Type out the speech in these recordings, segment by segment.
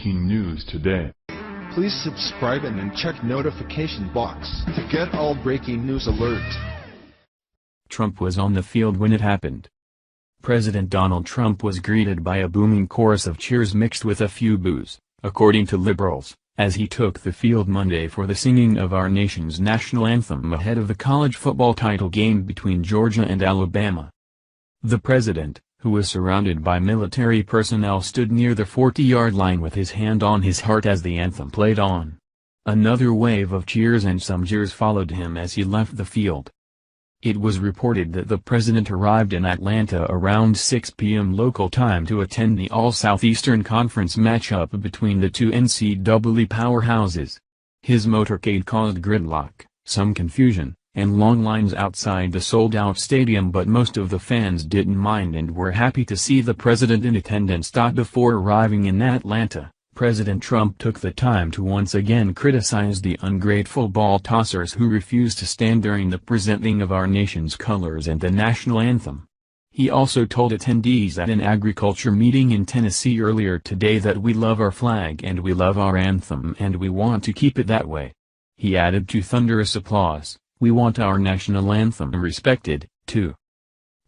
breaking news today. Please subscribe and then check notification box to get all breaking news alerts. Trump was on the field when it happened. President Donald Trump was greeted by a booming chorus of cheers mixed with a few boos, according to liberals, as he took the field Monday for the singing of our nation's national anthem ahead of the college football title game between Georgia and Alabama. The president, who was surrounded by military personnel, stood near the 40-yard line with his hand on his heart as the anthem played on. Another wave of cheers and some jeers followed him as he left the field. It was reported that the president arrived in Atlanta around 6 p.m. local time to attend the All-Southeastern Conference matchup between the two NCAA powerhouses. His motorcade caused gridlock, some confusion, and long lines outside the sold-out stadium, but most of the fans didn't mind and were happy to see the president in attendance. Before arriving in Atlanta, President Trump took the time to once again criticize the ungrateful ball tossers who refused to stand during the presenting of our nation's colors and the national anthem. He also told attendees at an agriculture meeting in Tennessee earlier today that we love our flag and we love our anthem and we want to keep it that way. He added to thunderous applause, "We want our national anthem respected, too."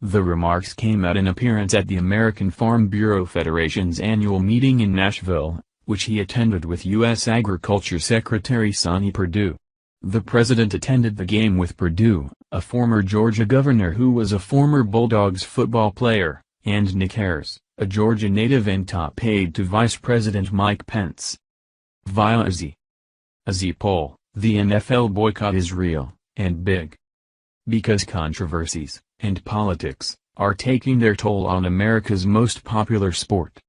The remarks came at an appearance at the American Farm Bureau Federation's annual meeting in Nashville, which he attended with U.S. Agriculture Secretary Sonny Perdue. The president attended the game with Perdue, a former Georgia governor who was a former Bulldogs football player, and Nick Ayers, a Georgia native and top aide to Vice President Mike Pence. Via a Z poll, the NFL boycott is real, and big. Because controversies, and politics, are taking their toll on America's most popular sport.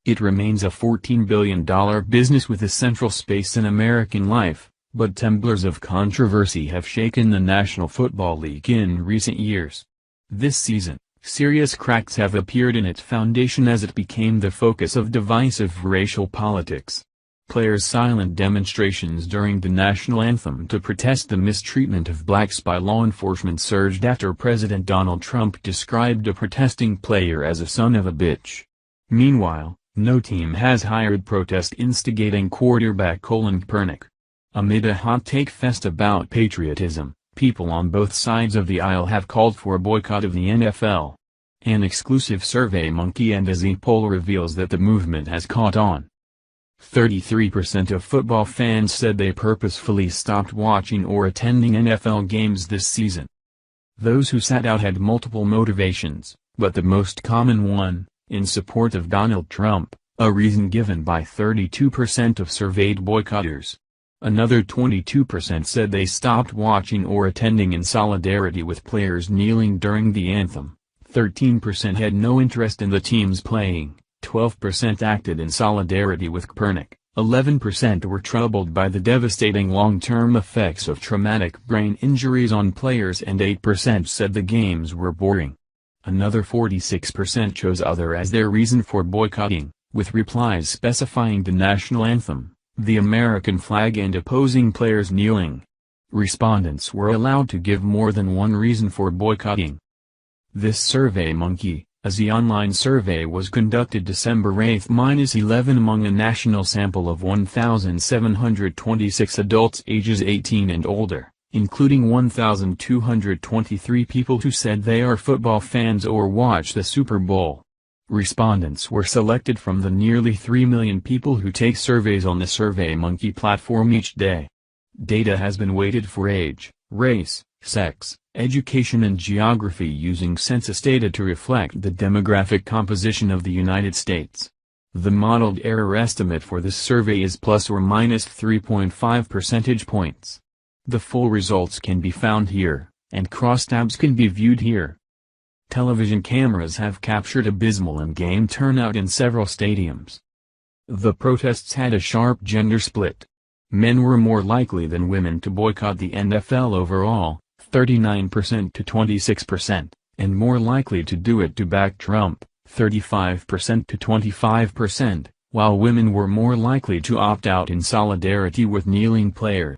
It remains a $14 billion business with a central space in American life, but tumblers of controversy have shaken the National Football League in recent years. This season, serious cracks have appeared in its foundation as it became the focus of divisive racial politics. Players' silent demonstrations during the national anthem to protest the mistreatment of blacks by law enforcement surged after President Donald Trump described a protesting player as a son of a bitch. Meanwhile, no team has hired protest-instigating quarterback Colin Kaepernick. Amid a hot-take fest about patriotism, people on both sides of the aisle have called for a boycott of the NFL. An exclusive SurveyMonkey and a Z poll reveals that the movement has caught on. 33% of football fans said they purposefully stopped watching or attending NFL games this season. Those who sat out had multiple motivations, but the most common one, in support of Donald Trump, a reason given by 32% of surveyed boycotters. Another 22% said they stopped watching or attending in solidarity with players kneeling during the anthem, 13% had no interest in the teams playing, 12% acted in solidarity with Kaepernick, 11% were troubled by the devastating long-term effects of traumatic brain injuries on players, and 8% said the games were boring. Another 46% chose other as their reason for boycotting, with replies specifying the national anthem, the American flag, and opposing players kneeling. Respondents were allowed to give more than one reason for boycotting. This SurveyMonkey, a Z online survey, was conducted December 8-11 among a national sample of 1,726 adults ages 18 and older, including 1,223 people who said they are football fans or watch the Super Bowl. Respondents were selected from the nearly 3 million people who take surveys on the SurveyMonkey platform each day. Data has been weighted for age, race, sex, education and geography using census data to reflect the demographic composition of the United States. The modeled error estimate for this survey is plus or minus 3.5 percentage points. The full results can be found here, and crosstabs can be viewed here. Television cameras have captured abysmal in-game turnout in several stadiums. The protests had a sharp gender split. Men were more likely than women to boycott the NFL overall, 39% to 26%, and more likely to do it to back Trump, 35% to 25%, while women were more likely to opt out in solidarity with kneeling players.